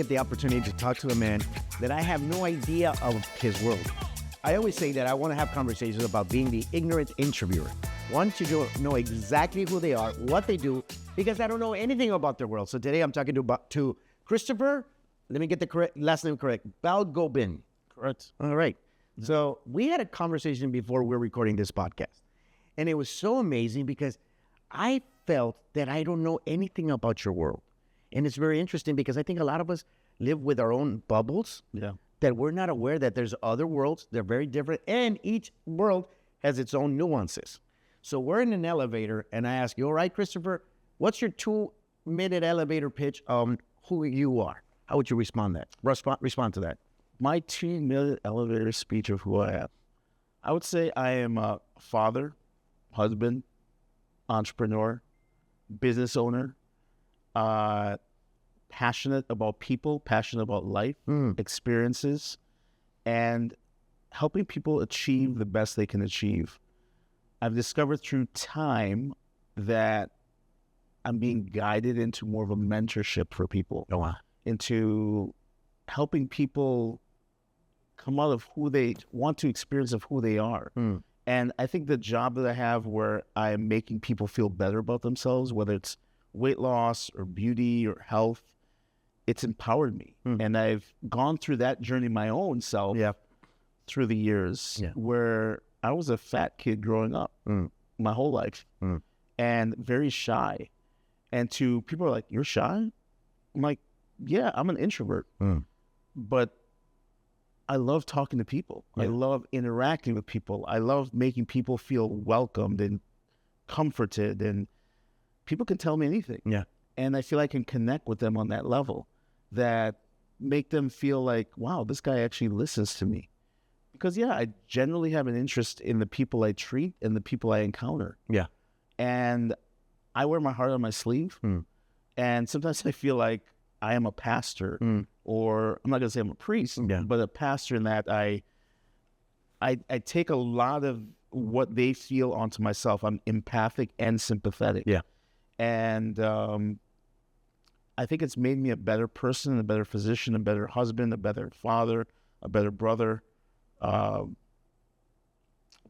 get the opportunity to talk to a man that I have no idea of his world. I always say that I want to have conversations about being the ignorant interviewer. Want to know exactly who they are, what they do, because I don't know anything about their world. So today I'm talking to Christopher, let me get the last name correct, Balgobin. Correct. All right. So we had a conversation before we were recording this podcast. And it was so amazing because I felt that I don't know anything about your world. And it's very interesting because I think a lot of us live with our own bubbles. Yeah. That we're not aware that there's other worlds. They're very different. And each world has its own nuances. So we're in an elevator and I ask you, all right, Christopher, what's your 2-minute elevator pitch on who you are? How would you respond to that? My 2-minute elevator speech of who I am. I would say I am a father, husband, entrepreneur, business owner, passionate about people, passionate about life, experiences, and helping people achieve the best they can achieve. I've discovered through time that I'm being guided into more of a mentorship for people, into helping people come out of who they want to experience of who they are. And I think the job that I have where I'm making people feel better about themselves, whether it's weight loss or beauty or health, it's empowered me. And I've gone through that journey my own self through the years where I was a fat kid growing up my whole life and very shy. And to people are like, you're shy? I'm like, yeah, I'm an introvert. But I love talking to people. I love interacting with people. I love making people feel welcomed and comforted, and people can tell me anything. And I feel I can connect with them on that level that make them feel like, wow, this guy actually listens to me. Because I generally have an interest in the people I treat and the people I encounter. And I wear my heart on my sleeve. And sometimes I feel like I am a pastor, or I'm not going to say I'm a priest, but a pastor in that I take a lot of what they feel onto myself. I'm empathic and sympathetic. And I think it's made me a better person, a better physician, a better husband, a better father, a better brother,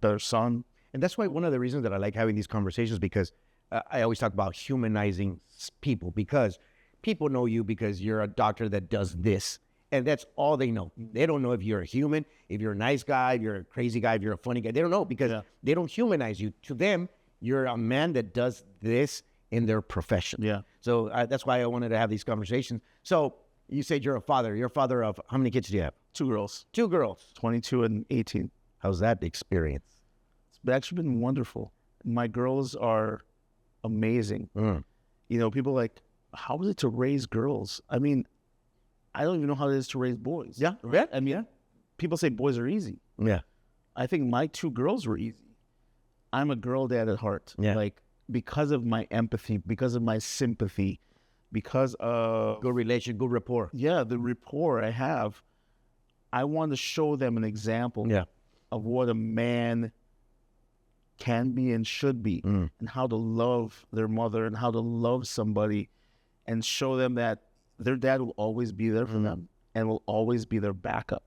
better son. And that's why one of the reasons that I like having these conversations, because I always talk about humanizing people, because people know you because you're a doctor that does this, and that's all they know. They don't know if you're a human, if you're a nice guy, if you're a crazy guy, if you're a funny guy. They don't know because they don't humanize you. To them, you're a man that does this in their profession. So that's why I wanted to have these conversations. So you said you're a father. You're a father of how many kids do you have? 2 girls. 2 girls. 22 and 18. How's that experience? It's actually been wonderful. My girls are amazing. You know, people are like, how is it to raise girls? I mean, I don't even know how it is to raise boys. Right? I mean, people say boys are easy. I think my 2 girls were easy. I'm a girl dad at heart. Like, because of my empathy, because of my sympathy, because of good relation, good rapport. The rapport I have, I want to show them an example of what a man can be and should be, and how to love their mother and how to love somebody, and show them that their dad will always be there for them and will always be their backup.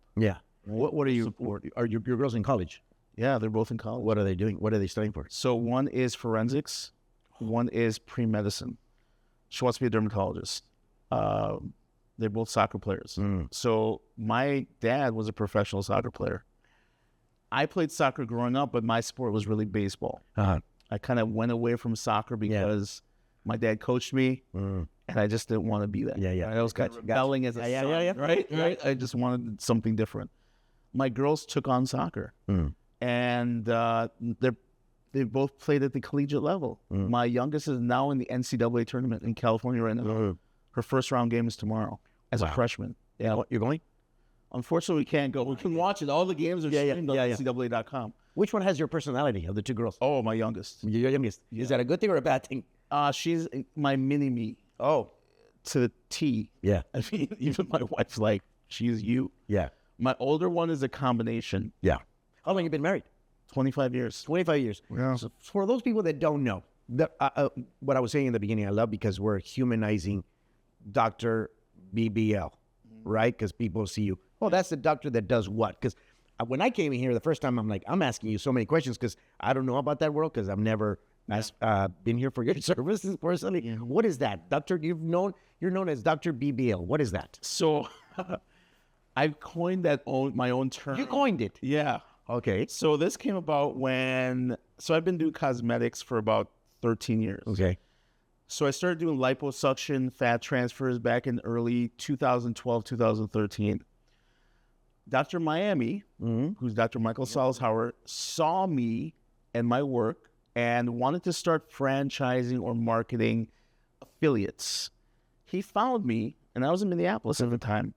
What are you? Support. Are your girls in college? They're both in college. What are they doing? What are they studying for? So one is forensics, one is pre-medicine. She wants to be a dermatologist. They're both soccer players. So my dad was a professional soccer player. I played soccer growing up, but my sport was really baseball. I kind of went away from soccer because my dad coached me, and I just didn't want to be that. I was kind of rebelling as a son, right? I just wanted something different. My girls took on soccer, and they both played at the collegiate level. My youngest is now in the NCAA tournament in California right now. Her first round game is tomorrow as a freshman. You're going? Unfortunately, we can't go. We can watch it. All the games are streamed on NCAA.com. Which one has your personality of the 2 girls? Oh, my youngest. Your youngest. Is that a good thing or a bad thing? She's my mini-me. Oh. To the T. I mean, even my wife's like, she's you. My older one is a combination. How long have you been married? 25 years. 25 years. So for those people that don't know, what I was saying in the beginning, I love because we're humanizing Dr. BBL. right? Because people see you. Oh, that's the doctor that does what? Because when I came in here the first time, I'm asking you so many questions because I don't know about that world because I've never been here for your services personally. Yeah. What is that, Doctor? You're known as Dr. BBL. What is that? So I coined my own term. You coined it. Yeah. Okay. So this came about so I've been doing cosmetics for about 13 years. Okay. So I started doing liposuction, fat transfers back in early 2012, 2013. Dr. Miami, who's Dr. Michael Salzhauer, saw me and my work and wanted to start franchising or marketing affiliates. He found me, and I was in Minneapolis at the time,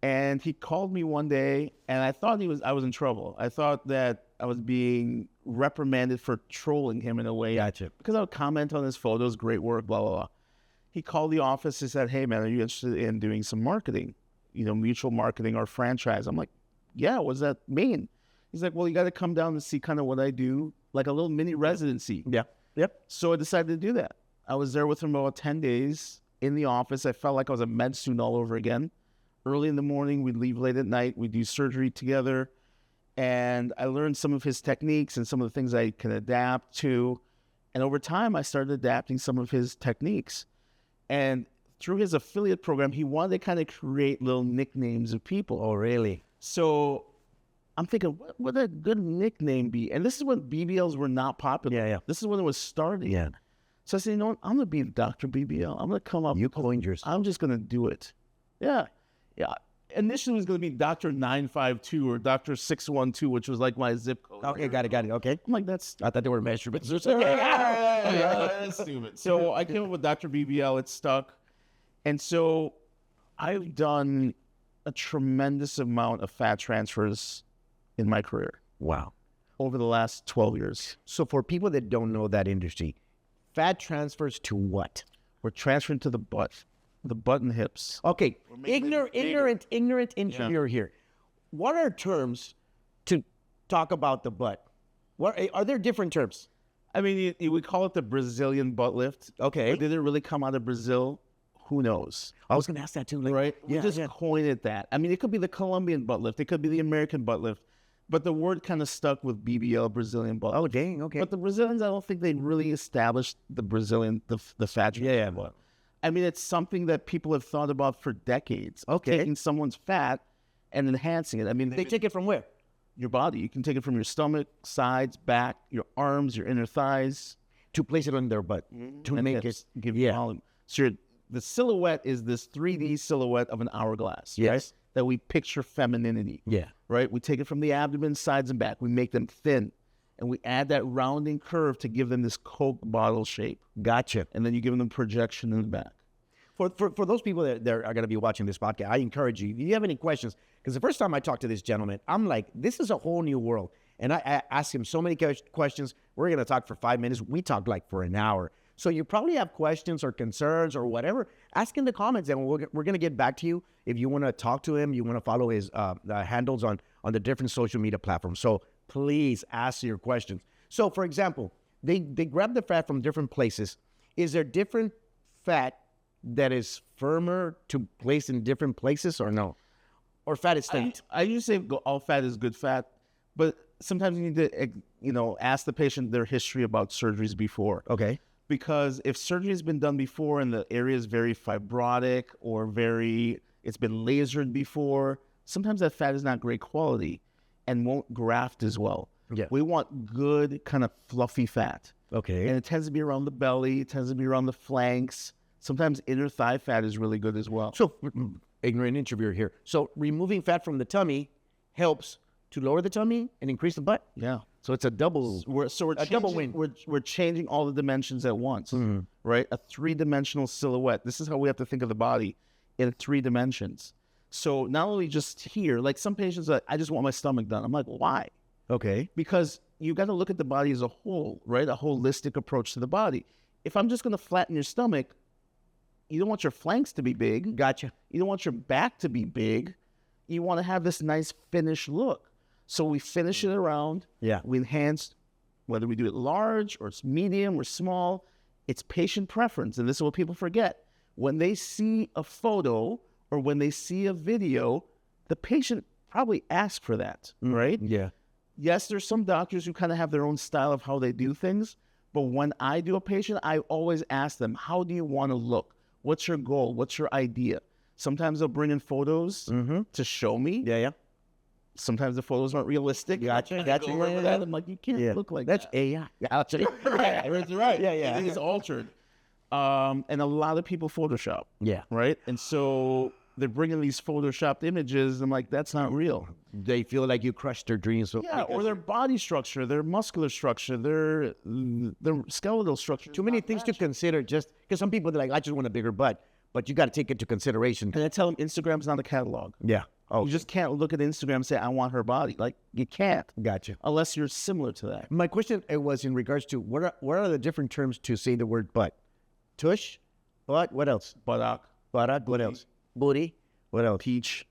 and he called me one day, and I thought I was in trouble. I thought that I was being reprimanded for trolling him in a way. Gotcha. Because I would comment on his photos, great work, blah, blah, blah. He called the office and said, hey, man, are you interested in doing some marketing? Mutual marketing or franchise. I'm like, yeah, what does that mean? He's like, well, you got to come down and see kind of what I do, like a little mini residency. Yeah. Yep. So I decided to do that. I was there with him about 10 days in the office. I felt like I was a med student all over again. Early in the morning, we'd leave late at night. We'd do surgery together. And I learned some of his techniques and some of the things I can adapt to. And over time, I started adapting some of his techniques. And through his affiliate program, he wanted to kind of create little nicknames of people. Oh, really? So I'm thinking, what would a good nickname be? And this is when BBLs were not popular. Yeah. This is when it was starting. Yeah. So I said, you know what? I'm going to be Dr. BBL. I'm going to come up. You coined yours. I'm just going to do it. Yeah. Initially, it was going to be Dr. 952 or Dr. 612, which was like my zip code. Okay, got it. Okay. I'm like, that's... I thought they were measurements or something. That's stupid. So I came up with Dr. BBL. It stuck. And so I've done a tremendous amount of fat transfers in my career. Wow. Over the last 12 years. So for people that don't know that industry, fat transfers to what? We're transferring to the butt and hips. Okay, ignorant interviewer here. What are terms to talk about the butt? What are there different terms? I mean, we call it the Brazilian butt lift. Okay. But did it really come out of Brazil? Who knows? I was going to ask that too. Like, right? Yeah, we just coined it that. I mean, it could be the Colombian butt lift. It could be the American butt lift. But the word kind of stuck with BBL, Brazilian butt lift. Oh, dang, okay. But the Brazilians, I don't think they really established the Brazilian, the fat transfer butt. I mean, it's something that people have thought about for decades. Okay. Taking someone's fat and enhancing it. I mean, They take it from where? Your body. You can take it from your stomach, sides, back, your arms, your inner thighs. To place it on their butt. To and make hips. it. Give you volume. So the silhouette is this 3D silhouette of an hourglass. Yes. Right? That we picture femininity. Yeah. Right? We take it from the abdomen, sides, and back. We make them thin. And we add that rounding curve to give them this Coke bottle shape. Gotcha. And then you give them projection in the back. For those people that are going to be watching this podcast, I encourage you, if you have any questions, because the first time I talked to this gentleman, I'm like, this is a whole new world. And I asked him so many questions. We're going to talk for 5 minutes. We talked like for an hour. So you probably have questions or concerns or whatever. Ask in the comments, and we're going to get back to you. If you want to talk to him, you want to follow his handles on the different social media platforms. So please ask your questions. So, for example, they grab the fat from different places. Is there different fat that is firmer to place in different places or no? Or fat is fat? I usually say all fat is good fat, but sometimes you need to, ask the patient their history about surgeries before. Okay. Because if surgery has been done before and the area is very fibrotic or it's been lasered before, sometimes that fat is not great quality and won't graft as well. Yeah. We want good kind of fluffy fat. Okay. And it tends to be around the belly. It tends to be around the flanks. Sometimes inner thigh fat is really good as well. So, ignorant interviewer here. So, removing fat from the tummy helps to lower the tummy and increase the butt? Yeah. So, it's a double We're double win. We're changing all the dimensions at once, right? A three-dimensional silhouette. This is how we have to think of the body in 3 dimensions. So not only just here, like some patients are like, I just want my stomach done. I'm like, why? Okay. Because you got to look at the body as a whole, right? A holistic approach to the body. If I'm just going to flatten your stomach, you don't want your flanks to be big. Gotcha. You don't want your back to be big. You want to have this nice finished look. So we finish it around. Yeah. We enhance, whether we do it large or it's medium or small, it's patient preference. And this is what people forget. When they see a photo or when they see a video, the patient probably asks for that, right? Yeah. Yes, there's some doctors who kind of have their own style of how they do things, but when I do a patient, I always ask them, how do you want to look? What's your goal? What's your idea? Sometimes they'll bring in photos to show me. Yeah, yeah. Sometimes the photos aren't realistic. Gotcha. I'm like, you can't look like That's that. AI. Gotcha. Right. Yeah. It is altered. And a lot of people Photoshop. Yeah. Right? And so they're bringing these Photoshopped images. I'm like, that's not real. They feel like you crushed their dreams. So Yeah, or their body structure, their muscular structure, their skeletal structure. too many things to consider just because some people, they're like, I just want a bigger butt. But you got to take into consideration. And I tell them Instagram's not a catalog. Yeah. Oh, You just can't look at Instagram and say, I want her body. Like, you can't. gotcha. Unless you're similar to that. My question was in regards to what are the different terms to say the word butt? Tush, butt, what else? Buttock, Buttock, what else? Booty, what else? peach.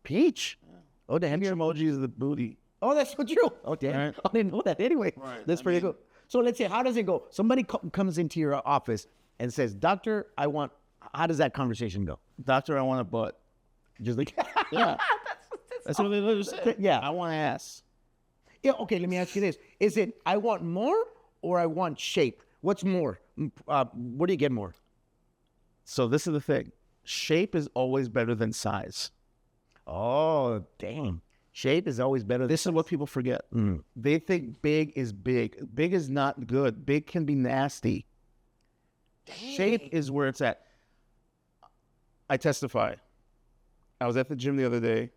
Peach. Oh, the Peach heck. emoji is the booty. Oh, that's so true. Oh, damn. Right. I didn't know that anyway. Right. That's pretty good. So let's say, how does it go? Somebody comes into your office and says, Doctor, how does that conversation go? Doctor, I want a butt. Just like, Yeah. That's what they literally say. Yeah. I want ass. yeah, okay, let me ask you this. Is it, I want more or I want shape? What's more? What do you get more? So this is the thing. Shape is always better than size. Oh, dang. Shape is always better. This is what people forget. They think big is big. Big is not good. Big can be nasty. Shape is where it's at. I testify. I was at the gym the other day,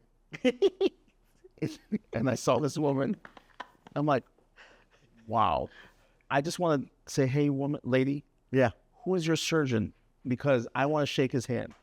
and I saw this woman. I'm like, wow. I just want to say, hey, lady, Yeah. who is your surgeon? Because I want to shake his hand.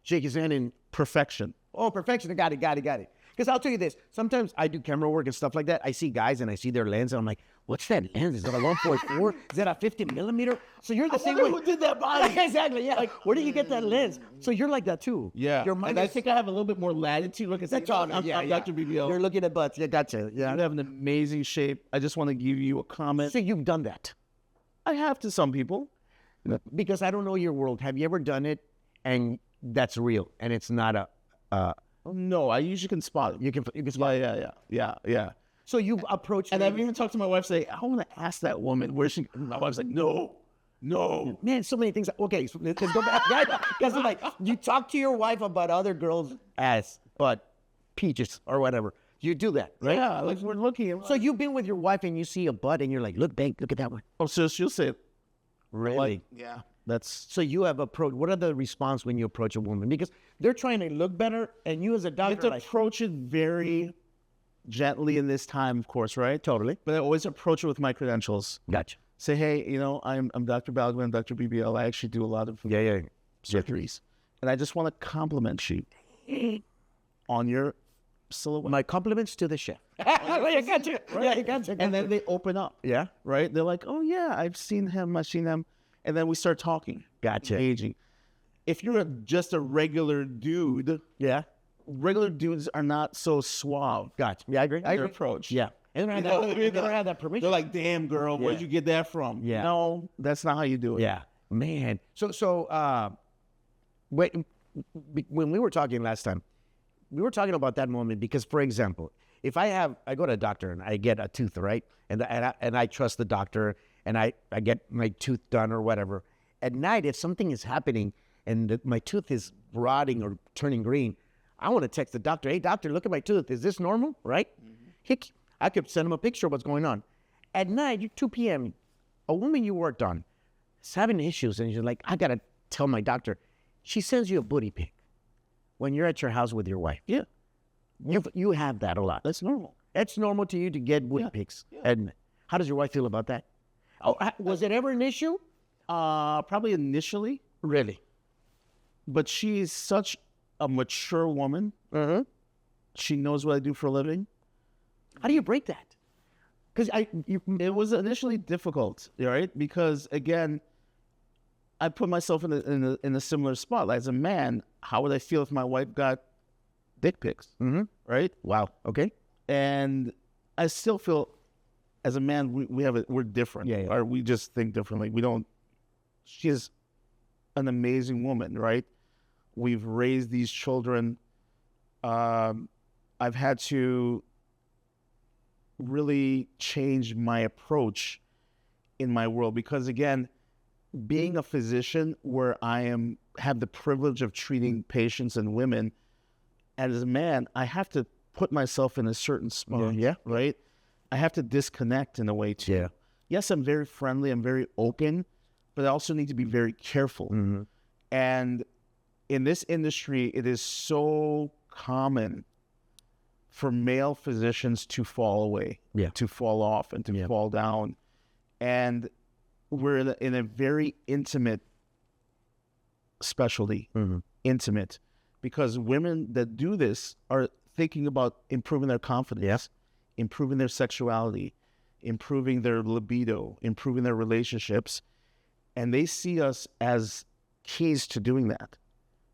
Shake his hand in, Perfection. oh, perfection. Got it. Because I'll tell you this. Sometimes I do camera work and stuff like that. I see guys and I see their lens and I'm like, what's that lens? Is that a 1.4? Is that a 50 millimeter? So you're the same way. Who did that body? Exactly. Yeah. Like, where do you get that lens? So you're like that too. Yeah. Your mind And I is- think I have a little bit more latitude. Look at that. That's all. I'm Yeah. Dr. BBL. You're looking at butts. Yeah, gotcha. You Yeah. have an amazing shape. I just want to give you a comment. So you've done that. I have to some people. Because I don't know your world. Have you ever done it and that's real and it's not a, No, I usually can spot it. you can spot. Yeah. So you've approached And it. I've even talked to my wife, say, I want to ask that woman where she. My wife's like, no. Man, so many things. Okay, so let's go back. Because like you talk to your wife about other girls' ass, but peaches or whatever. You do that, right? Yeah, like we're looking. So you've been with your wife and you see a butt and you're like, look, babe, look at that one. Oh, so she'll say, Really? like, yeah, that's. So you have approached. What are the response when you approach a woman? Because they're trying to look better, and you as a You have doctor, to like, approach it very gently in this time, of course, right? totally. But I always approach it with my credentials. Gotcha. Say, hey, I'm Dr. Baldwin, I'm Dr. BBL. I actually do a lot of Yeah. surgeries. And I just want to compliment you on your silhouette. My compliments to the chef. I got you. Yeah, I got you. And then they open up, yeah, right? They're like, oh, yeah, I've seen him. And then we start talking. gotcha. Engaging. If you're just a regular dude, Yeah, regular dudes are not so suave. gotcha. Yeah, I agree. in their approach. Yeah, and they know what I mean? they don't have that permission. They're like, damn, girl, where'd Yeah. you get that from? Yeah. No, that's not how you do it. Yeah, man. So, when we were talking last time, we were talking about that moment because, for example, if I go to a doctor and I get a tooth, right, and I trust the doctor and I get my tooth done or whatever. At night, if something is happening and my tooth is rotting or turning green, I want to text the doctor. Hey, doctor, look at my tooth. Is this normal? Right? I could send him a picture of what's going on. At night, 2 p.m., a woman you worked on is having issues, and you're like, I gotta tell my doctor. She sends you a booty pic when you're at your house with your wife. Yeah. You have that a lot. That's normal. It's normal to you to get booty pics. And how does your wife feel about that? Oh, was it ever an issue? Probably initially, Really? but she's such a mature woman. Uh-huh. She knows what I do for a living. How do you break that? Because It was initially difficult, right? Because again, I put myself in a similar spot. As a man, how would I feel if my wife got dick pics, right? wow. Okay. And I still feel, as a man, we're different. Yeah. Or we just think differently. We don't. She's an amazing woman, right? we've raised these children. I've had to really change my approach in my world because, again, being a physician where have the privilege of treating patients and women, as a man, I have to put myself in a certain spot, right? I have to disconnect in a way too. Yeah. Yes, I'm very friendly, I'm very open, but I also need to be very careful. Mm-hmm. And in this industry, it is so common for male physicians to fall away, to fall off, and to fall down. And we're in a very intimate specialty, intimate, because women that do this are thinking about improving their confidence, improving their sexuality, improving their libido, improving their relationships. And they see us as keys to doing that.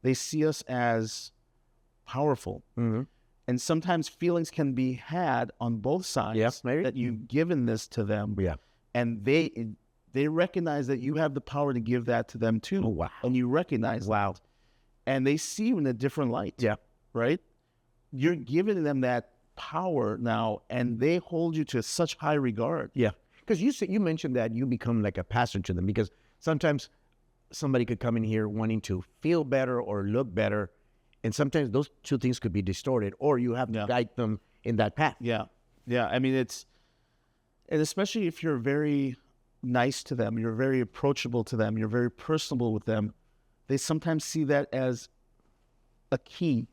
They see us as powerful. And sometimes feelings can be had on both sides that you've given this to them. And they recognize that you have the power to give that to them too. Oh, wow. And you recognize that. And they see you in a different light. Right? You're giving them that power now, and they hold you to such high regard. Because you mentioned that you become like a pastor to them, because sometimes somebody could come in here wanting to feel better or look better, and sometimes those two things could be distorted, or you have to guide them in that path. I mean, and especially if you're very nice to them, you're very approachable to them, you're very personable with them, they sometimes see that as a key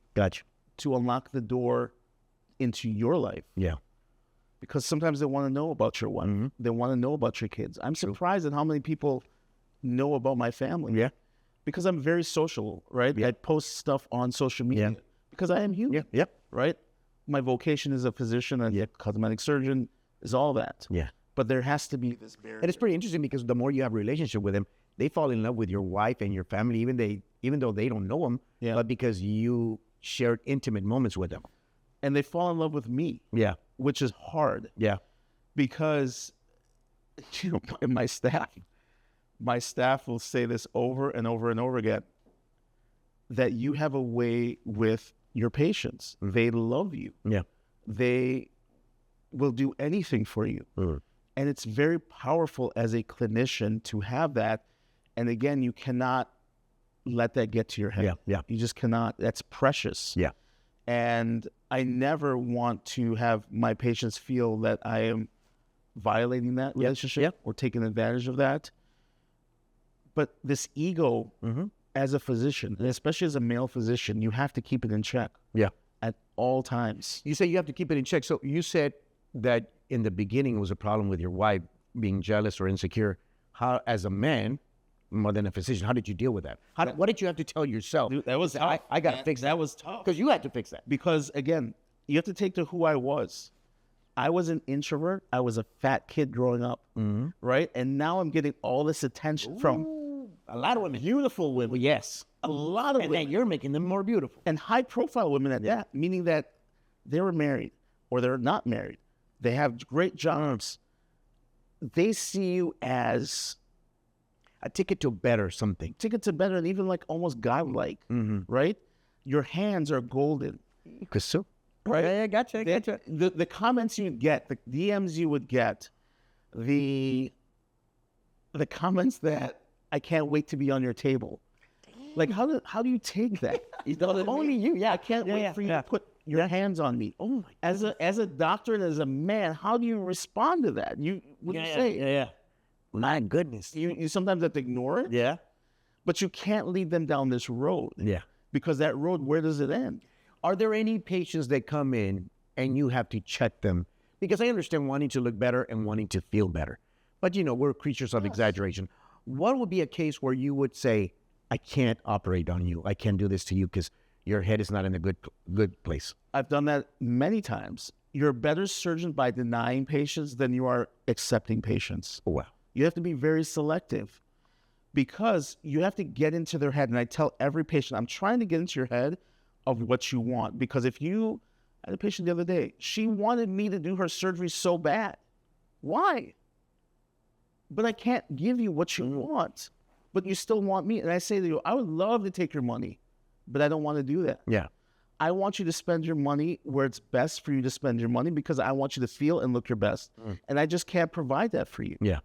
to unlock the door into your life. Because sometimes they want to know about your wife. They want to know about your kids. I'm surprised at how many people know about my family. Because I'm very social, right? I post stuff on social media because I am human. Right? My vocation as a physician and a cosmetic surgeon is all that. But there has to be this barrier. And it's pretty interesting because the more you have a relationship with them, they fall in love with your wife and your family, even though they don't know them, but because you shared intimate moments with them. And they fall in love with me. Which is hard. Because, in my staff will say this over and over and over again, that you have a way with your patients. They love you. They will do anything for you. And it's very powerful as a clinician to have that. And again, you cannot let that get to your head. You just cannot. That's precious. And I never want to have my patients feel that I am violating that relationship or taking advantage of that. But this ego, as a physician, and especially as a male physician, you have to keep it in check at all times. You say you have to keep it in check. So you said that in the beginning was a problem with your wife being jealous or insecure. How, as a man, more than a physician, how did you deal with that? What did you have to tell yourself? Dude, that was tough. I got to fix that. That was tough. Because you had to fix that. Because, again, you have to take to who I was. I was an introvert. I was a fat kid growing up, right? And now I'm getting all this attention from a lot of women. Beautiful women. Yes. A lot of women. And you're making them more beautiful. And high-profile women at that, meaning that they were married or they're not married. They have great jobs. They see you as a ticket to better something. Ticket to better, and even like almost godlike, right? Your hands are golden. So, right? Yeah, gotcha. The comments you would get, the DMs you would get, the comments that I can't wait to be on your table. Like, how do you take that? You know what I mean? Only you, I can't wait for you to put your hands on me. Oh my! As a doctor and as a man, how do you respond to that? What do you say? My goodness. You sometimes have to ignore it. But you can't lead them down this road. Because that road, where does it end? Are there any patients that come in and you have to check them? Because I understand wanting to look better and wanting to feel better. But, we're creatures of exaggeration. What would be a case where you would say, I can't operate on you. I can't do this to you because your head is not in a good place? I've done that many times. You're a better surgeon by denying patients than you are accepting patients. Oh, wow. You have to be very selective because you have to get into their head. And I tell every patient, I'm trying to get into your head of what you want. Because I had a patient the other day, she wanted me to do her surgery so bad. Why? But I can't give you what you want, but you still want me. And I say to you, I would love to take your money, but I don't want to do that. Yeah. I want you to spend your money where it's best for you to spend your money because I want you to feel and look your best. And I just can't provide that for you. Yeah.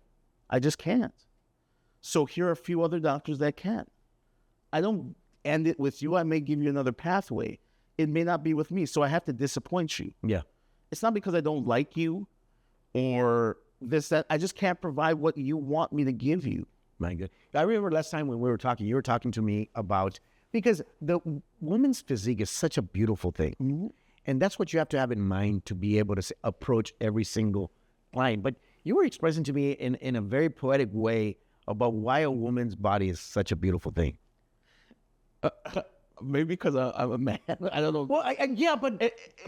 I just can't. So here are a few other doctors that can. I don't end it with you. I may give you another pathway. It may not be with me. So I have to disappoint you. Yeah. It's not because I don't like you or this, that. I just can't provide what you want me to give you. My good. I remember last time when we were talking, you were talking to me about, because the woman's physique is such a beautiful thing. And that's what you have to have in mind to be able to approach every single client. But you were expressing to me in a very poetic way about why a woman's body is such a beautiful thing. Maybe because I'm a man. I don't know. Well, yeah, but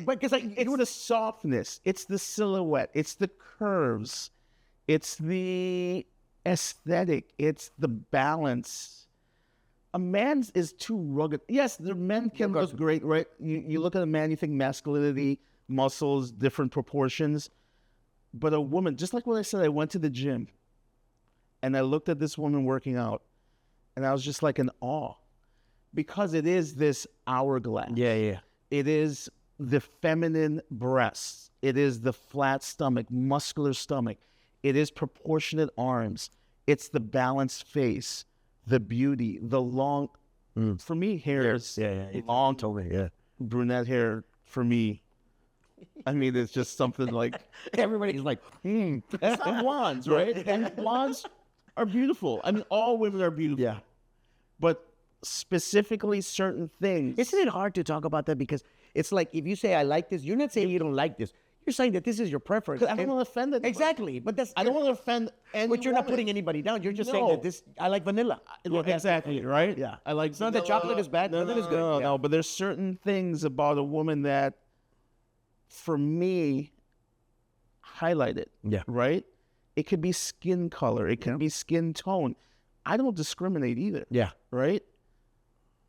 because It's the softness. It's the silhouette. It's the curves. It's the aesthetic. It's the balance. A man's is too rugged. Yes, the men can look great, right? You look at a man, you think masculinity, muscles, different proportions. But a woman, just like what I said, I went to the gym and I looked at this woman working out and I was just like in awe because it is this hourglass. Yeah. It is the feminine breasts. It is the flat stomach, muscular stomach. It is proportionate arms. It's the balanced face, the beauty, the long. For me, hair is long. Brunette hair for me. I mean, it's just something like Everybody's like, it's not blondes, right? And blondes are beautiful. I mean, all women are beautiful. yeah. But specifically certain things. Isn't it hard to talk about that? Because it's like, if you say, I like this, you're not saying you don't like this. You're saying that this is your preference. I don't want to offend anybody. Exactly. But that's, I don't want to offend anyone. but you're not putting anybody down. You're just saying No. that this, I like vanilla. Exactly, right? Yeah. I like It's not that chocolate is bad. No, Vanilla is good. No, Yeah. no, but there's certain things about a woman that, for me, highlight it. Yeah. Right? It could be skin color. It could be skin tone. I don't discriminate either. Yeah. Right?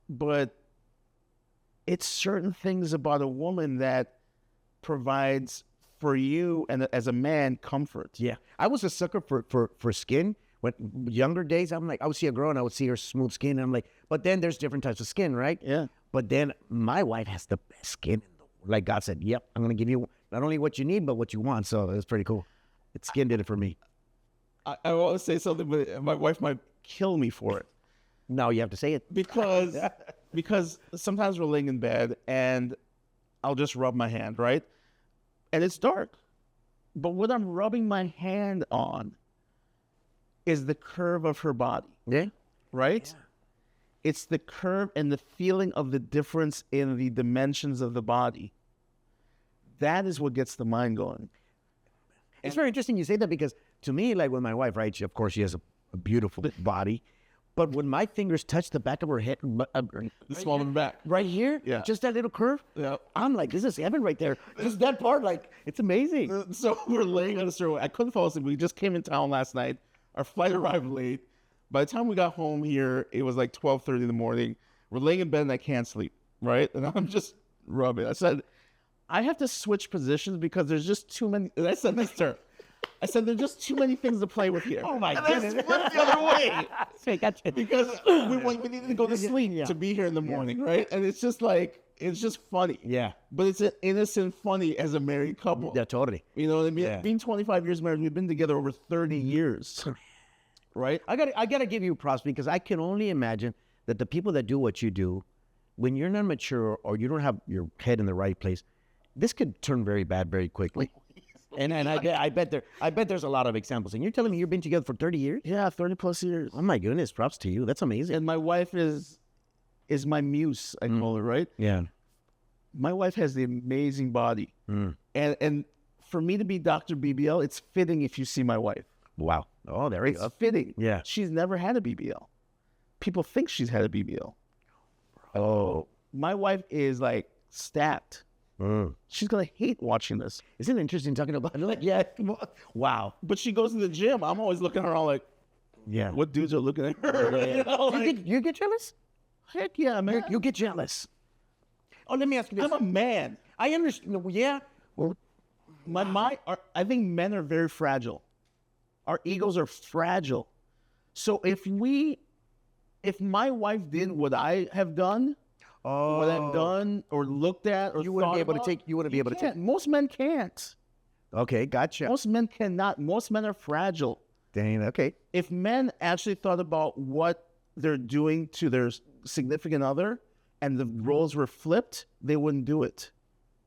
But it's certain things about a woman that provides for you and as a man comfort. Yeah. I was a sucker for skin. When younger days, I'm like, I would see a girl and I would see her smooth skin. And I'm like, but then there's different types of skin, right? Yeah. But then my wife has the best skin in the world. Like God said, yep, I'm going to give you not only what you need, but what you want. So it's pretty cool. Skin did it for me. I want to say something, but my wife might kill me for it. Now you have to say it. Because sometimes we're laying in bed and I'll just rub my hand, right? And it's dark. But what I'm rubbing my hand on is the curve of her body, Yeah. right? Yeah. It's the curve and the feeling of the difference in the dimensions of the body. That is what gets the mind going. It's very interesting you say that because to me, like with my wife, right, of course she has a beautiful body. But when my fingers touch the back of her head, The small of the back. right here, Yeah. just that little curve, Yeah. I'm like, this is heaven right there. Just that part, like, it's amazing. So we're laying on the stairway. I couldn't fall asleep. We just came in town last night. Our flight arrived late. By the time we got home here, it was like 12:30 in the morning. We're laying in bed and I can't sleep, right? And I'm just rubbing. I said, I have to switch positions because there's just too many. And I said this to her. I said, there's just too many things to play with here. Oh, my and goodness. I went the other way. Say, gotcha. Because we needed to go to sleep to be here in the morning, right? And it's just like, it's just funny. Yeah. But it's an innocent funny as a married couple. Yeah, totally. You know what I mean? Yeah. Being 25 years married, we've been together over 30 years. Right? I gotta give you props because I can only imagine that the people that do what you do, when you're not mature or you don't have your head in the right place, this could turn very bad very quickly. And I bet there's a lot of examples. And you're telling me you've been together for 30 years? Yeah, 30 plus years. Oh my goodness, props to you. That's amazing. And my wife is my muse, I call her, right? Yeah. My wife has the amazing body. And for me to be Dr. BBL, it's fitting if you see my wife. Wow. Oh, there you It's go. fitting. Yeah. She's never had a BBL. People think she's had a BBL. Oh. My wife is like stacked. She's going to hate watching this. Isn't it interesting talking about it? Like, yeah. Wow. But she goes to the gym. I'm always looking at her all like, Yeah. what dudes are looking at her? You know, like, You get jealous? heck yeah, man. You get jealous. Oh, let me ask you this. I'm a man. I understand. Yeah. Well, I think men are very fragile. Our egos are fragile. So if my wife did what I have done, what I've done or looked at or You wouldn't thought be able about. to take. You wouldn't be able to take. Most men can't. Okay, gotcha. Most men cannot. Most men are fragile. Dang. Okay. If men actually thought about what they're doing to their significant other and the roles were flipped, they wouldn't do it.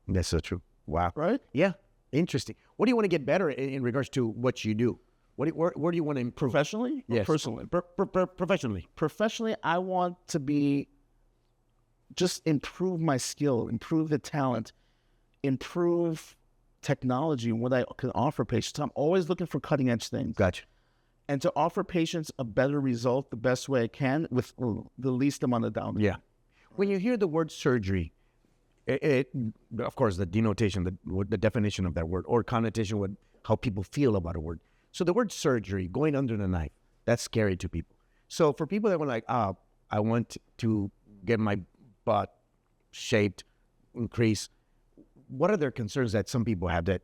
That's so true. Wow. Right? Yeah. Interesting. What do you want to get better in regards to what you do? Where do you want to improve? Professionally? Or Yes. personally? Professionally. Professionally, I want to just improve my skill, improve the talent, improve technology and what I can offer patients. I'm always looking for cutting edge things. Gotcha. And to offer patients a better result the best way I can with the least amount of downtime. Yeah. When you hear the word surgery, of course, the denotation, the definition of that word, or connotation with how people feel about a word. So the word surgery, going under the knife, that's scary to people. So for people that were like, I want to get my butt shaped, increase, what are their concerns that some people have that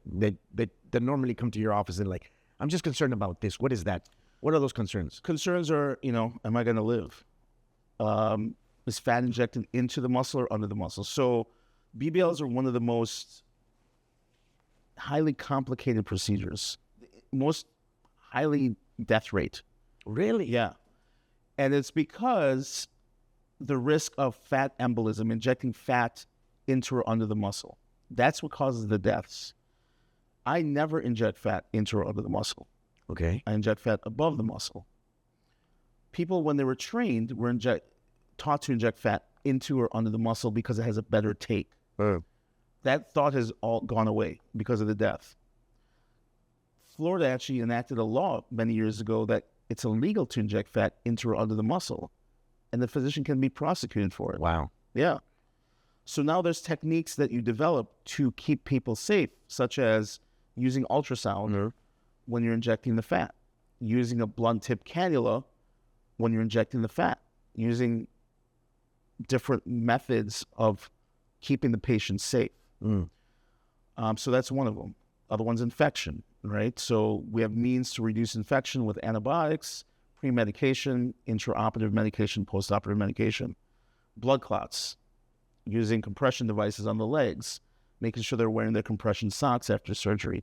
normally come to your office and like, I'm just concerned about this. What is that? What are those concerns? Concerns are, am I going to live? Is fat injected into the muscle or under the muscle? So BBLs are one of the most highly complicated procedures, most highly death rate. Really? Yeah. And it's because the risk of fat embolism, injecting fat into or under the muscle. That's what causes the deaths. I never inject fat into or under the muscle. Okay. I inject fat above the muscle. People, when they were trained, were taught to inject fat into or under the muscle because it has a better take. That thought has all gone away because of the death. Florida actually enacted a law many years ago that it's illegal to inject fat into or under the muscle, and the physician can be prosecuted for it. Wow. Yeah. So now there's techniques that you develop to keep people safe, such as using ultrasound when you're injecting the fat, using a blunt tip cannula when you're injecting the fat, using different methods of keeping the patient safe. So that's one of them. Other one's infection, right? So we have means to reduce infection with antibiotics, pre-medication, intraoperative medication, post-operative medication, blood clots, using compression devices on the legs, making sure they're wearing their compression socks after surgery,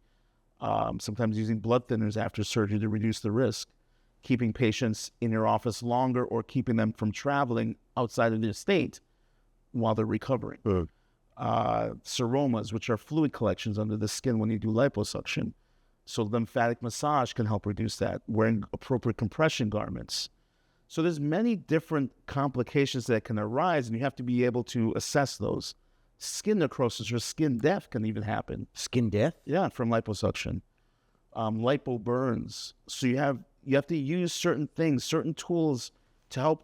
sometimes using blood thinners after surgery to reduce the risk, keeping patients in your office longer or keeping them from traveling outside of their state while they're recovering. Seromas, which are fluid collections under the skin when you do liposuction. So lymphatic massage can help reduce that, wearing appropriate compression garments. So there's many different complications that can arise, and you have to be able to assess those. Skin necrosis or skin death can even happen. Skin death? Yeah, from liposuction. Lipo burns. So you have to use certain things, certain tools to help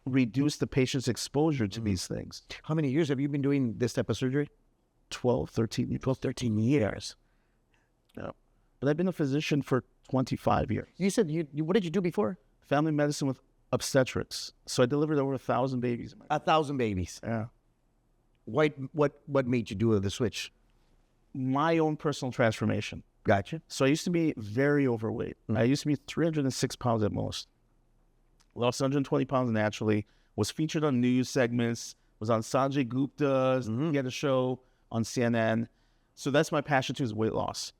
reduce the patient's exposure to these things. How many years have you been doing this type of surgery? 12, 13 years. 12, 13 years. Yeah. But I've been a physician for 25 years. You said, what did you do before? Family medicine with obstetrics. So I delivered over 1,000 babies. 1,000 babies. Yeah. What made you do the switch? My own personal transformation. Gotcha. So I used to be very overweight. I used to be 306 pounds at most. Lost 120 pounds naturally, was featured on news segments, was on Sanjay Gupta's, he had a show on CNN. So that's my passion too, is weight loss.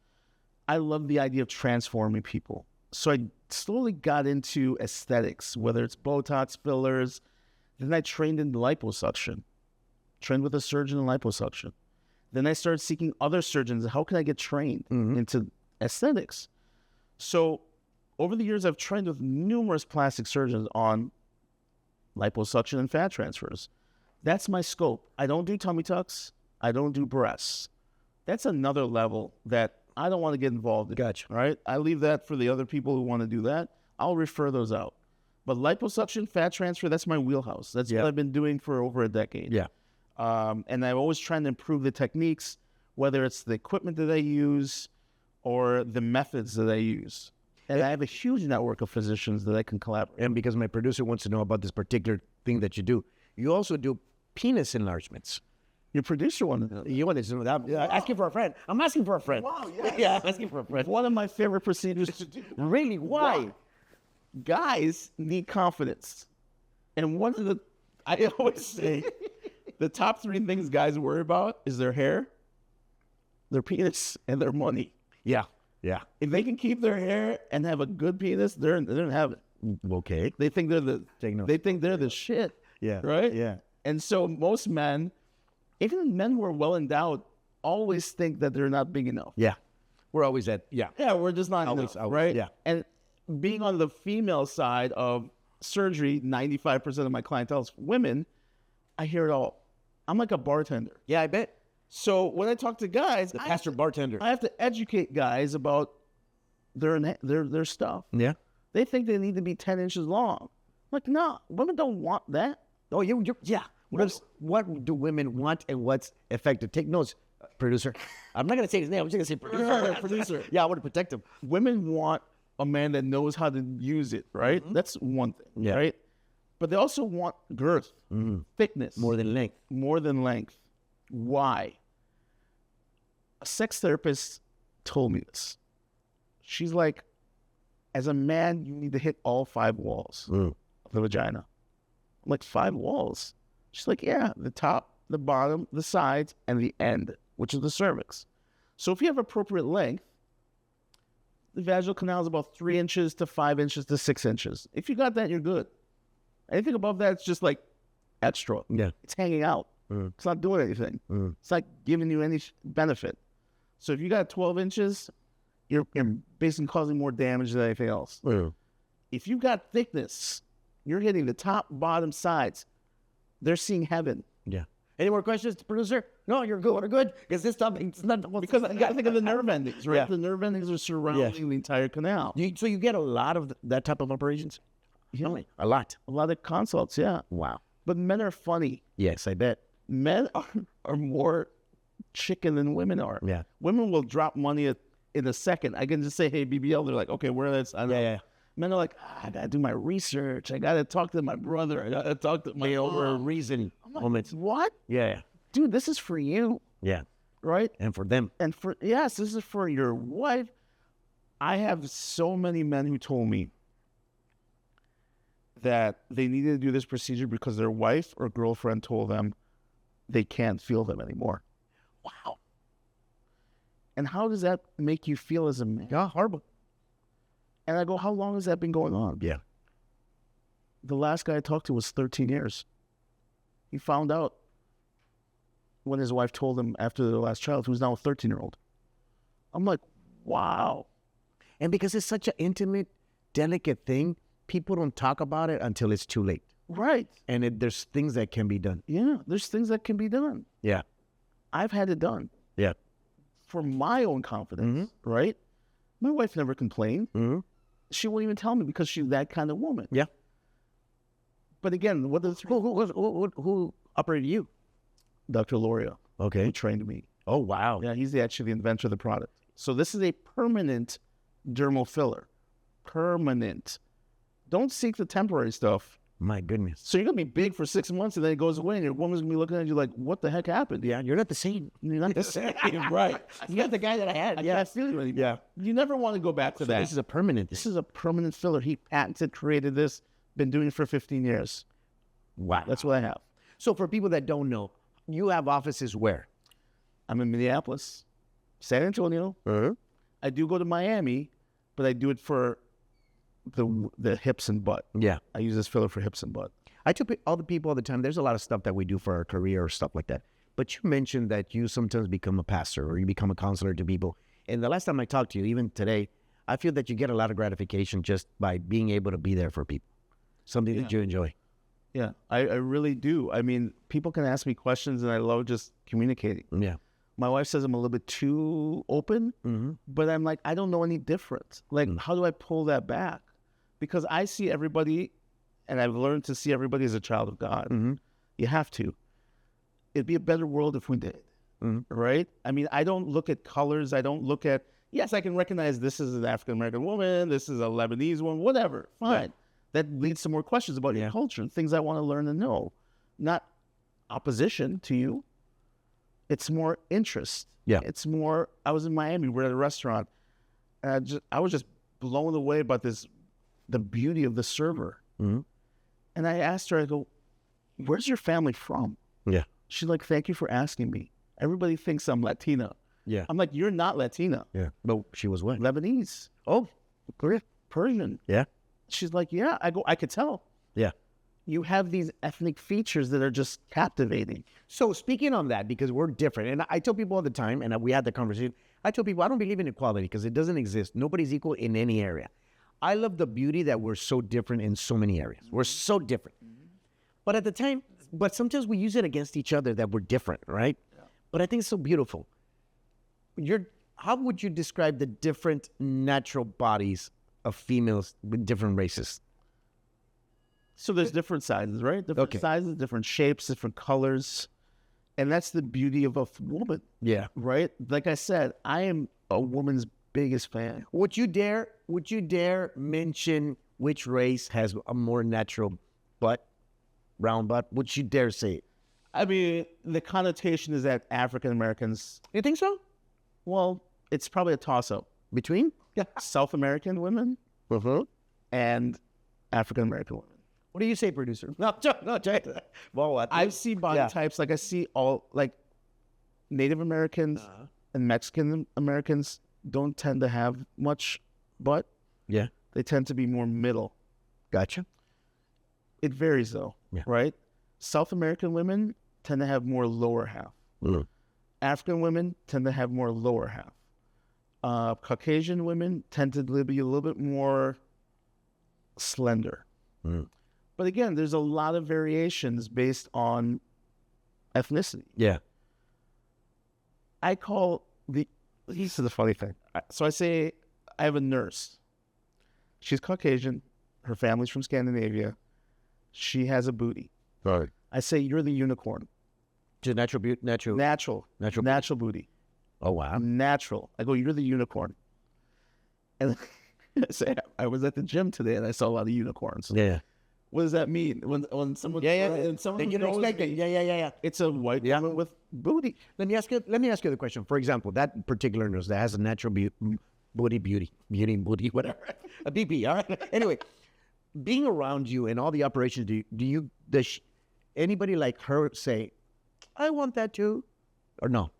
I love the idea of transforming people. So I slowly got into aesthetics, whether it's Botox, fillers. Then I trained in liposuction, trained with a surgeon in liposuction. Then I started seeking other surgeons. How can I get trained into aesthetics? So over the years, I've trained with numerous plastic surgeons on liposuction and fat transfers. That's my scope. I don't do tummy tucks. I don't do breasts. That's another level that I don't want to get involved in. Gotcha. Right? I leave that for the other people who want to do that. I'll refer those out. But liposuction, fat transfer, that's my wheelhouse. That's what I've been doing for over a decade. Yeah. And I'm always trying to improve the techniques, whether it's the equipment that I use or the methods that I use. And I have a huge network of physicians that I can collaborate. And because my producer wants to know about this particular thing that you do, you also do penis enlargements. Your producer wanted to know. You want to know that? Wow. Asking for a friend. I'm asking for a friend. Wow, yes. Yeah, I'm asking for a friend. One of my favorite procedures to do. Really? Why? Wow. Guys need confidence. And one of the, I always say, the top 3 things guys worry about is their hair, their penis, and their money. Yeah. Yeah. If they can keep their hair and have a good penis, they're in heaven. Okay. They think they're the shit. Yeah. Right? Yeah. And so most men, even men who are well endowed, always think that they're not big enough. Yeah. We're always at, yeah. Yeah, we're just not Always, enough, always, right? yeah. And being on the female side of surgery, 95% of my clientele is women. I hear it all. I'm like a bartender. Yeah, I bet. So when I talk to guys, The pastor bartender. I have to educate guys about their stuff. Yeah. They think they need to be 10 inches long. I'm like, no, women don't want that. Oh, yeah. What do women want and what's effective? Take notes, producer. I'm not going to say his name. I'm just going to say producer. Producer. Yeah, I want to protect him. Women want a man that knows how to use it, right? That's one thing, Yeah. right? But they also want girth, thickness. More than length. More than length. Why? A sex therapist told me this. She's like, as a man, you need to hit all 5 walls of the vagina. I'm like, 5 walls? She's like, yeah, the top, the bottom, the sides, and the end, which is the cervix. So if you have appropriate length, the vaginal canal is about 3 inches to 5 inches to 6 inches. If you got that, you're good. Anything above that, it's just like extra. Yeah. It's hanging out. It's not doing anything. It's not giving you any benefit. So if you got 12 inches, you're basically causing more damage than anything else. If you got thickness, you're hitting the top, bottom, sides. They're seeing heaven. Yeah. Any more questions, producer? No, you're good. We're good. Because this stuff, it's not. Because you got to think of the nerve endings, right? Yeah. The nerve endings are surrounding the entire canal. So you get a lot of that type of operations? Yeah. A lot. A lot of consults, yeah. Wow. But men are funny. Yes, I bet. Men are more chicken than women are. Yeah. Women will drop money in a second. I can just say, hey, BBL. They're like, okay, where is that? Yeah. Men are like, I got to do my research. I got to talk to my brother. I got to talk to my Over a mom. reason. I'm like, Moments. what? Yeah. Dude, this is for you, Yeah. right? And for them. And this is for your wife. I have so many men who told me that they needed to do this procedure because their wife or girlfriend told them they can't feel them anymore. Wow. And how does that make you feel as a man? Yeah, horrible. And I go, how long has that been going on? Yeah. The last guy I talked to was 13 years. He found out when his wife told him after their last child, who's now a 13-year-old. I'm like, wow. And because it's such an intimate, delicate thing, people don't talk about it until it's too late. Right. And there's things that can be done. Yeah, there's things that can be done. Yeah. I've had it done. Yeah. For my own confidence, right? My wife never complained. She wouldn't even tell me because she's that kind of woman. Yeah. But again, what does Who operated you? Dr. Loria, Okay. who trained me. Oh, wow. Yeah, he's actually the inventor of the product. So this is a permanent dermal filler. Permanent. Don't seek the temporary stuff. My goodness. So you're going to be big for 6 months and then it goes away and your woman's going to be looking at you like, what the heck happened? Yeah, you're not the same. You're not the same. Right. You're not the guy that I had. I Yeah. can't feel you anymore. Yeah. You never want to go back to that. This is a permanent. This is a permanent filler. He patented, created this, been doing it for 15 years. Wow. That's what I have. So for people that don't know, you have offices where? I'm in Minneapolis, San Antonio. I do go to Miami, but I do it for the hips and butt. Yeah. I use this filler for hips and butt. I tell all the people all the time, there's a lot of stuff that we do for our career or stuff like that. But you mentioned that you sometimes become a pastor or you become a counselor to people. And the last time I talked to you, even today, I feel that you get a lot of gratification just by being able to be there for people. Something that you enjoy. Yeah, I really do. I mean, people can ask me questions and I love just communicating. Yeah. My wife says I'm a little bit too open, but I'm like, I don't know any different. Like, how do I pull that back? Because I see everybody, and I've learned to see everybody as a child of God. You have to. It'd be a better world if we did, right? I mean, I don't look at colors. I don't look at, yes, I can recognize this is an African-American woman, this is a Lebanese woman, whatever, fine. Yeah. That leads to more questions about your culture and things I want to learn and know. Not opposition to you. It's more interest. Yeah. It's more, I was in Miami, we're at a restaurant, and I was just blown away by the beauty of the server. And I asked her, I go, where's your family from? Yeah. She's like, thank you for asking me. Everybody thinks I'm Latina. Yeah. I'm like, you're not Latina. Yeah. But she was what? Lebanese, Oh, Korea. Persian. Yeah. She's like, yeah. I could tell. Yeah. You have these ethnic features that are just captivating. So speaking on that, because we're different, and I tell people all the time, and we had the conversation, I tell people I don't believe in equality because it doesn't exist. Nobody's equal in any area. I love the beauty that we're so different in so many areas. We're so different. But at the time, but sometimes we use it against each other that we're different, right? Yeah. But I think it's so beautiful. How would you describe the different natural bodies of females with different races? So there's different sizes, right? Different sizes, different shapes, different colors. And that's the beauty of a woman. Yeah. Right? Like I said, I am a woman's biggest fan. Would you dare mention which race has a more natural butt, round butt? Would you dare say it? I mean, the connotation is that African Americans. You think so? Well, it's probably a toss-up Between? South American women and African American women. What do you say, producer? No. Well, what? I see body types, like I see all, like Native Americans and Mexican Americans don't tend to have much butt. Yeah. They tend to be more middle. Gotcha. It varies though, right? South American women tend to have more lower half. African women tend to have more lower half. Caucasian women tend to be a little bit more slender. But again, there's a lot of variations based on ethnicity. Yeah. This is the funny thing. So I say I have a nurse. She's Caucasian. Her family's from Scandinavia. She has a booty. Right. I say, you're the unicorn. Just natural beauty? Natural booty. Oh, wow. Natural. I go, you're the unicorn. And I say, I was at the gym today and I saw a lot of unicorns. Yeah. What does that mean? When someone and someone you knows expect it. Yeah. it's a white woman with booty. Let me ask you the question. For example, that particular nurse that has a natural beauty, whatever, a BP. All right. Anyway, being around you and all the operations, does anybody like her say, "I want that too," or no?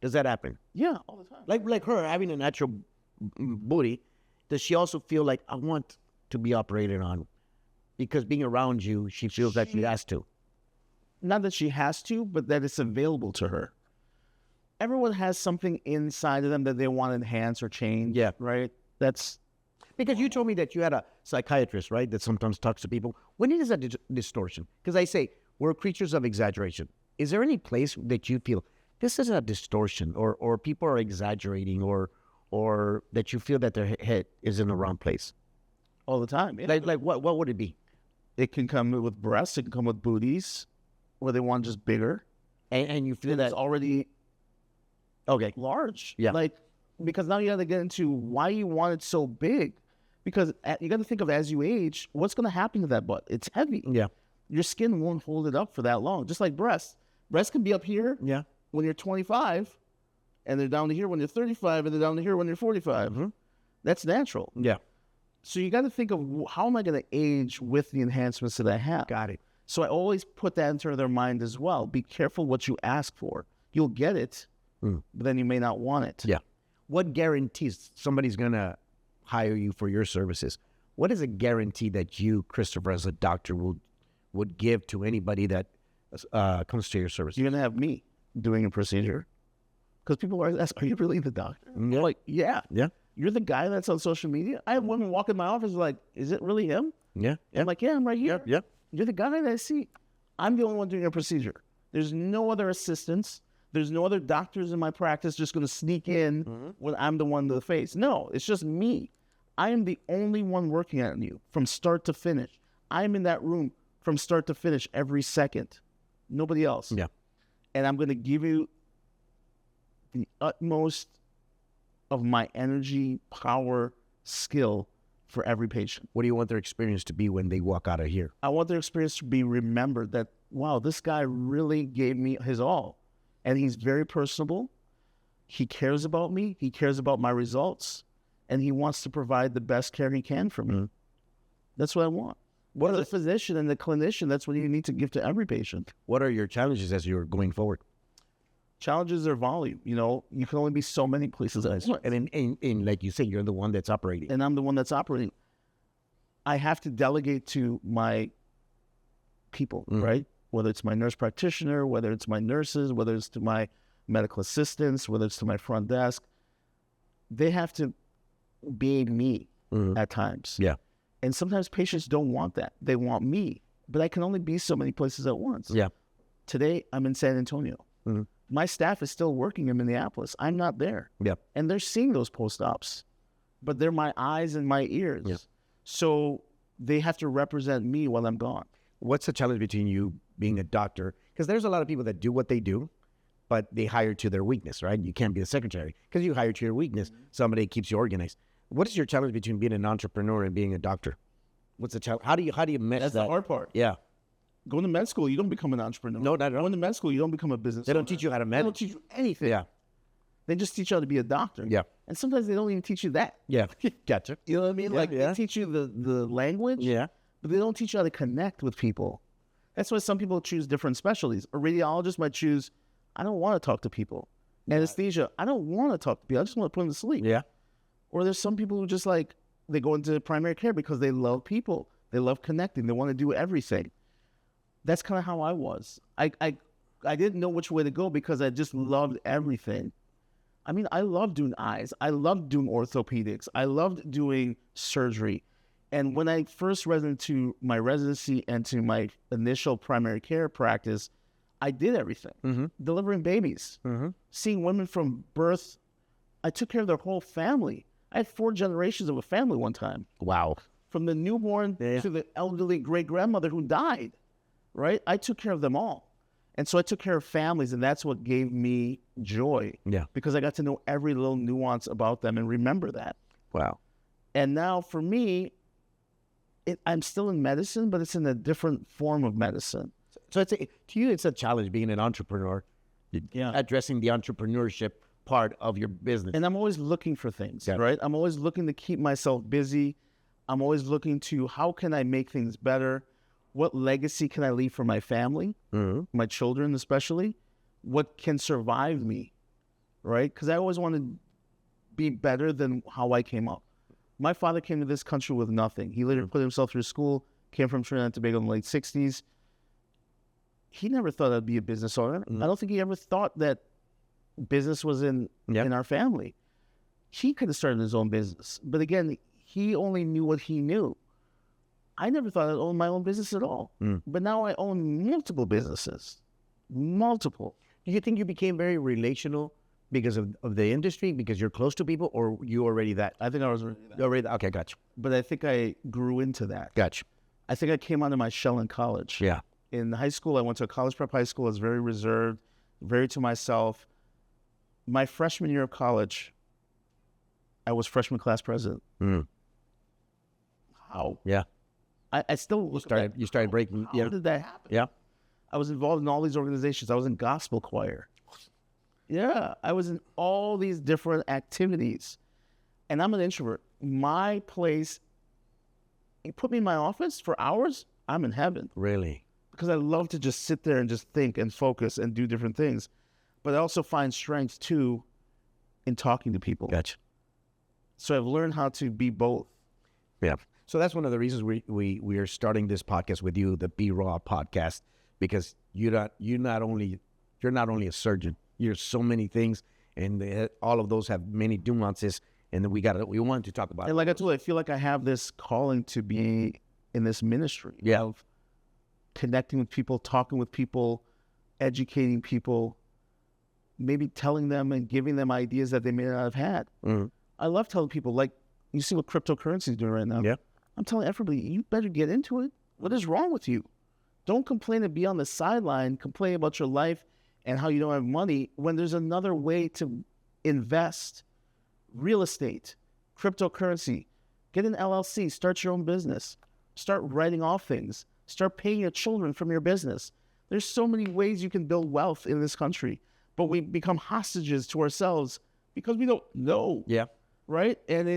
Does that happen? Yeah, all the time. Like her having a natural booty, does she also feel like I want to be operated on? Because being around you, she feels that she has to. Not that she has to, but that it's available to her. Everyone has something inside of them that they want to enhance or change. Yeah. Right? That's because you told me that you had a psychiatrist, right, that sometimes talks to people. When is that distortion? Because I say we're creatures of exaggeration. Is there any place that you feel this is a distortion or people are exaggerating or that you feel that their head is in the wrong place? all the time. Yeah. Like what would it be? It can come with breasts. It can come with booties, where they want just bigger. And you feel That's that already okay, large. Yeah. Like, because now you got to get into why you want it so big. Because you got to think of, as you age, what's going to happen to that butt? It's heavy. Yeah. Your skin won't hold it up for that long. Just like breasts. Breasts can be up here Yeah. when you're 25, and they're down to here when you're 35, and they're down to here when you're 45. Mm-hmm. That's natural. Yeah. So you got to think of, how am I going to age with the enhancements that I have? Got it. So I always put that into their mind as well. Be careful what you ask for. You'll get it, but then you may not want it. Yeah. What guarantees somebody's going to hire you for your services? What is a guarantee that you, Christopher, as a doctor, would give to anybody that comes to your service? You're going to have me doing a procedure. Because people are asking, are you really the doctor? I'm like, yeah. Yeah. You're the guy that's on social media? I have women walk in my office like, is it really him? Yeah. I'm like, yeah, I'm right here. Yeah. You're the guy that I see. I'm the only one doing a procedure. There's no other assistants. There's no other doctors in my practice just going to sneak in when I'm the one to the face. No, it's just me. I am the only one working on you from start to finish. I'm in that room from start to finish every second. Nobody else. Yeah. And I'm going to give you the utmost of my energy, power, skill for every patient. What do you want their experience to be when they walk out of here? I want their experience to be remembered that, wow, this guy really gave me his all. And he's very personable. He cares about me. He cares about my results. And he wants to provide the best care he can for me. That's what I want. As a physician and the clinician, that's what you need to give to every patient. What are your challenges as you're going forward? Challenges are volume. You know, you can only be so many places at once. And in like you say, you're the one that's operating. And I'm the one that's operating. I have to delegate to my people, right? Whether it's my nurse practitioner, whether it's my nurses, whether it's to my medical assistants, whether it's to my front desk. They have to be me at times. Yeah. And sometimes patients don't want that. They want me. But I can only be so many places at once. Yeah. Today, I'm in San Antonio. My staff is still working in Minneapolis. I'm not there. Yeah. And they're seeing those post-ops. But they're my eyes and my ears. Yeah. So they have to represent me while I'm gone. What's the challenge between you being a doctor? Because there's a lot of people that do what they do, but they hire to their weakness, right? You can't be a secretary because you hire to your weakness. Somebody keeps you organized. What is your challenge between being an entrepreneur and being a doctor? What's the challenge? How do you mesh That's that? the hard part. Yeah. Going to med school, you don't become an entrepreneur. No, not at all. Going to med school, you don't become a business They don't owner. teach you how to They don't manage. teach you anything. Yeah. They just teach you how to be a doctor. Yeah. And sometimes they don't even teach you that. Yeah. Gotcha. You know what I mean? Yeah, Like yeah. they teach you the language, Yeah. but they don't teach you how to connect with people. That's why some people choose different specialties. A radiologist might choose, I don't want to talk to people. Anesthesia, I don't want to talk to people. I just want to put them to sleep. Yeah. Or there's some people who just like, they go into primary care because they love people. They love connecting. They want to do everything. That's kind of how I was. I didn't know which way to go because I just loved everything. I mean, I loved doing eyes. I loved doing orthopedics. I loved doing surgery. And when I first went into my residency and to my initial primary care practice, I did everything. Delivering babies, seeing women from birth. I took care of their whole family. I had 4 generations of a family one time. Wow. From the newborn to the elderly great-grandmother who died, right? I took care of them all. And so I took care of families, and that's what gave me joy. Yeah. Because I got to know every little nuance about them and remember that. Wow. And now for me, I'm still in medicine, but it's in a different form of medicine. So to you, it's a challenge being an entrepreneur. Yeah. Addressing the entrepreneurship part of your business. And I'm always looking for things, right? I'm always looking to keep myself busy. I'm always looking to how can I make things better? What legacy can I leave for my family, my children especially? What can survive me, right? Because I always want to be better than how I came up. My father came to this country with nothing. He later put himself through school, came from Trinidad and Tobago in the late 60s. He never thought I'd be a business owner. I don't think he ever thought that business was in our family. He could have started his own business. But again, he only knew what he knew. I never thought I'd own my own business at all. But now I own multiple businesses. Multiple. Do you think you became very relational because of the industry, because you're close to people, or you already that? I think I was already that. Already, okay, gotcha. But I think I grew into that. Gotcha. I think I came out of my shell in college. Yeah. In high school, I went to a college prep high school. I was very reserved, very to myself. My freshman year of college, I was freshman class president. How? Yeah. I still look at You started breaking. how did that happen? Yeah. I was involved in all these organizations. I was in gospel choir. Yeah, I was in all these different activities. And I'm an introvert. My place, you put me in my office for hours, I'm in heaven. Really? Because I love to just sit there and just think and focus and do different things. But I also find strength, too, in talking to people. Gotcha. So I've learned how to be both. Yeah. So that's one of the reasons we are starting this podcast with you, the BRAW podcast, because you're not only a surgeon. You're so many things, and all of those have many nuances. And then we want to talk about. And like I told you, I feel like I have this calling to be in this ministry of connecting with people, talking with people, educating people, maybe telling them and giving them ideas that they may not have had. I love telling people, like, you see what cryptocurrency is doing right now. Yeah. I'm telling everybody, you better get into it. What is wrong with you? Don't complain and be on the sideline, complain about your life and how you don't have money when there's another way to invest. Real estate, cryptocurrency, get an LLC, start your own business, start writing off things, start paying your children from your business. There's so many ways you can build wealth in this country, but we become hostages to ourselves because we don't know. Yeah. Right? And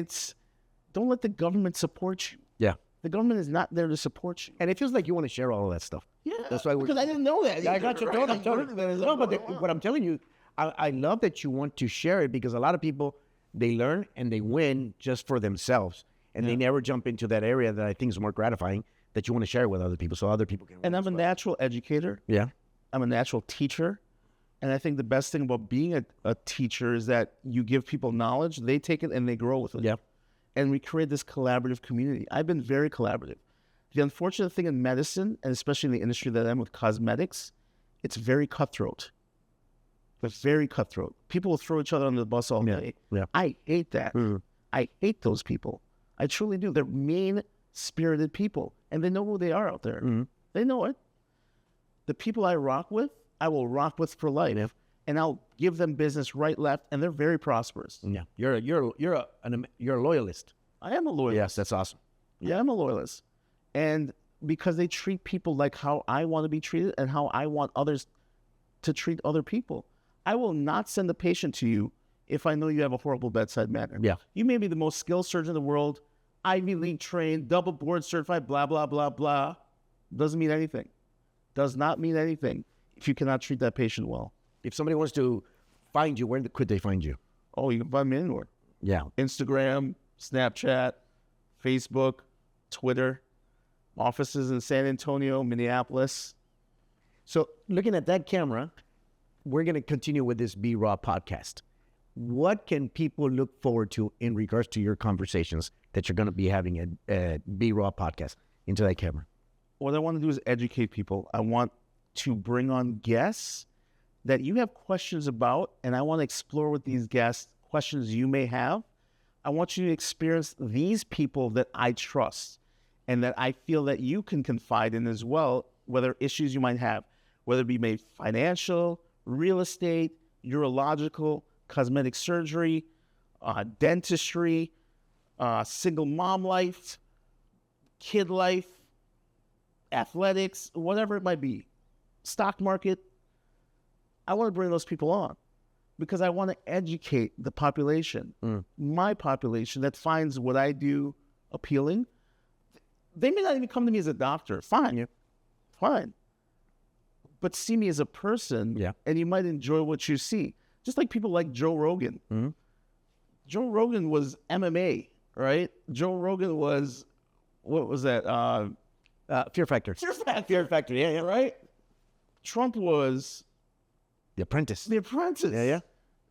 don't let the government support you. Yeah. The government is not there to support you. And it feels like you want to share all of that stuff. Yeah, That's why because I didn't know that. Yeah, I either, got you. right? I'm telling you. No, but what I'm telling you, I love that you want to share it, because a lot of people, they learn and they win just for themselves, and they never jump into that area that I think is more gratifying, that you want to share with other people, so other people can. And I'm a natural educator. Yeah. I'm a natural teacher. And I think the best thing about being a teacher is that you give people knowledge, they take it and they grow with it. Yeah. And we create this collaborative community. I've been very collaborative. The unfortunate thing in medicine, and especially in the industry that I'm with, cosmetics, it's very cutthroat. It's very cutthroat. People will throw each other under the bus all day. Yeah. I hate that. I hate those people. I truly do. They're mean-spirited people, and they know who they are out there. They know it. The people I rock with, I will rock with for life, and I'll give them business right, left, and they're very prosperous. Yeah. You're a loyalist. I am a loyalist. Yes, that's awesome. Yeah, I'm a loyalist. And because they treat people like how I want to be treated and how I want others to treat other people. I will not send a patient to you if I know you have a horrible bedside manner. Yeah. You may be the most skilled surgeon in the world, Ivy League trained, double board certified, blah, blah, blah, blah. Doesn't mean anything. Does not mean anything if you cannot treat that patient well. If somebody wants to find you, where could they find you? Oh, you can find me anywhere. Yeah. Instagram, Snapchat, Facebook, Twitter, offices in San Antonio, Minneapolis. So looking at that camera, we're going to continue with this BRAW podcast. What can people look forward to in regards to your conversations that you're going to be having at BRAW podcast into that camera? What I want to do is educate people. I want to bring on guests that you have questions about, and I want to explore with these guests questions you may have. I want you to experience these people that I trust and that I feel that you can confide in as well, whether issues you might have, whether it be made financial, real estate, urological, cosmetic surgery, dentistry, single mom life, kid life, athletics, whatever it might be, stock market. I want to bring those people on because I want to educate the population, my population that finds what I do appealing. They may not even come to me as a doctor. Fine. But see me as a person, and you might enjoy what you see. Just like people like Joe Rogan. Joe Rogan was MMA, right? Joe Rogan was, what was that? Fear Factor. Fear Factor, yeah. Right? Trump was The Apprentice. The Apprentice. Yeah.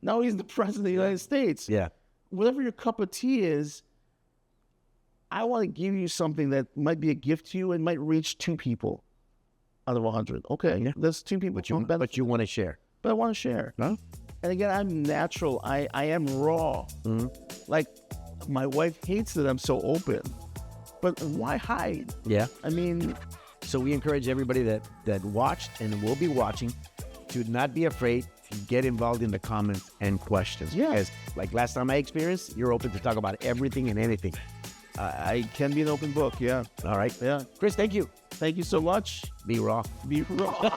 Now he's the president of the United States. Yeah. Whatever your cup of tea is, I want to give you something that might be a gift to you and might reach 2 people out of 100. Okay, that's 2 people. But you want to share. But I want to share. No? And again, I'm natural. I am raw. Like, my wife hates that I'm so open. But why hide? Yeah. I mean, so we encourage everybody that watched and will be watching to not be afraid to get involved in the comments and questions. Yeah. Because like last time I experienced, you're open to talk about everything and anything. I can be an open book. Yeah. All right. Yeah. Chris, thank you. Thank you so much. Be raw. Be raw.